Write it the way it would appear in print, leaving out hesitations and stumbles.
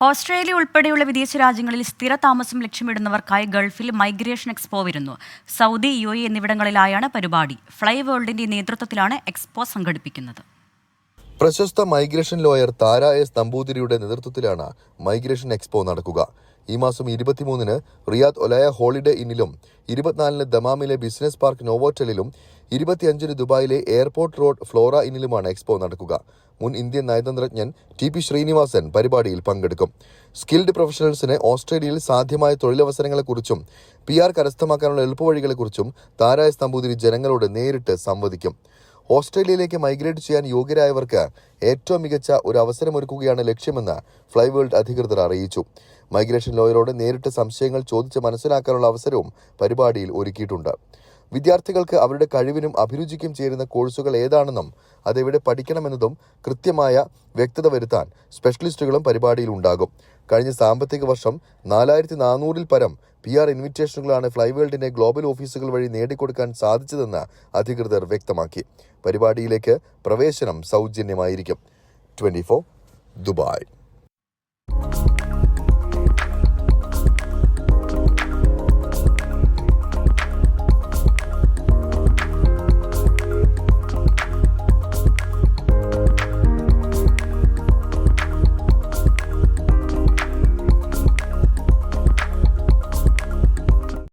Australia ഉൾപ്പെടെയുള്ള വിദേശ രാജ്യങ്ങളിൽ സ്ഥിരതാമസം ലക്ഷ്യമിടുന്നവർക്കായി ഗൾഫിൽ മൈഗ്രേഷൻ എക്സ്പോ വരുന്നു. സൗദി, UAE എന്നിവിടങ്ങളിലായാണ് പരിപാടി. ഫ്ലൈ വേൾഡിന്റെ നേതൃത്വത്തിലാണ് എക്സ്പോ സംഘടിപ്പിക്കുന്നത്. പ്രശസ്ത മൈഗ്രേഷൻ ലോയർ താര എസ് നമ്പൂതിരിയുടെ നേതൃത്വത്തിലാണ് മൈഗ്രേഷൻ എക്സ്പോ നടക്കുക. ഈ മാസം 23-ന് റിയാദ് ഒലയ ഹോളിഡേ ഇന്നിലും, 24-ന് ദമാമിലെ ബിസിനസ് പാർക്ക് നോവോറ്റലിലും, 25-ന് ദുബായിലെ എയർപോർട്ട് റോഡ് ഫ്ലോറ ഇന്നിലുമാണ് എക്സ്പോ നടക്കുക. മുൻ ഇന്ത്യൻ നയതന്ത്രജ്ഞൻ TP ശ്രീനിവാസൻ പരിപാടിയിൽ പങ്കെടുക്കും. സ്കിൽഡ് പ്രൊഫഷണൽസിന് ഓസ്ട്രേലിയയിൽ സാധ്യമായ തൊഴിലവസരങ്ങളെക്കുറിച്ചും PR കരസ്ഥമാക്കാനുള്ള എളുപ്പവഴികളെക്കുറിച്ചും താര എസ് നമ്പൂതിരി ജനങ്ങളോട് നേരിട്ട് സംവദിക്കും. ഓസ്ട്രേലിയയിലേക്ക് മൈഗ്രേറ്റ് ചെയ്യാൻ യോഗ്യരായവർക്ക് ഏറ്റവും മികച്ച ഒരു അവസരമൊരുക്കുകയാണ് ലക്ഷ്യമെന്ന് ഫ്ലൈ വേൾഡ് അധികൃതർ അറിയിച്ചു. മൈഗ്രേഷൻ ലോയറോട് നേരിട്ട് സംശയങ്ങൾ ചോദിച്ച് മനസ്സിലാക്കാനുള്ള അവസരവും പരിപാടിയിൽ ഒരുക്കിയിട്ടുണ്ട്. വിദ്യാർത്ഥികൾക്ക് അവരുടെ കഴിവിനും അഭിരുചിക്കും ചേരുന്ന കോഴ്സുകൾ ഏതാണെന്നും അതെവിടെ പഠിക്കണമെന്നതും കൃത്യമായ വ്യക്തത വരുത്താൻ സ്പെഷ്യലിസ്റ്റുകളും പരിപാടിയിൽ ഉണ്ടാകും. കഴിഞ്ഞ സാമ്പത്തിക വർഷം 4400-ൽ പരം PR ഇൻവിറ്റേഷനുകളാണ് ഫ്ലൈവേൾഡിന്റെ ഗ്ലോബൽ ഓഫീസുകൾ വഴി നേടിക്കൊടുക്കാൻ സാധിച്ചതെന്ന് അധികൃതർ വ്യക്തമാക്കി. പരിപാടിയിലേക്ക് പ്രവേശനം സൗജന്യമായിരിക്കും. 24 ദുബായ്.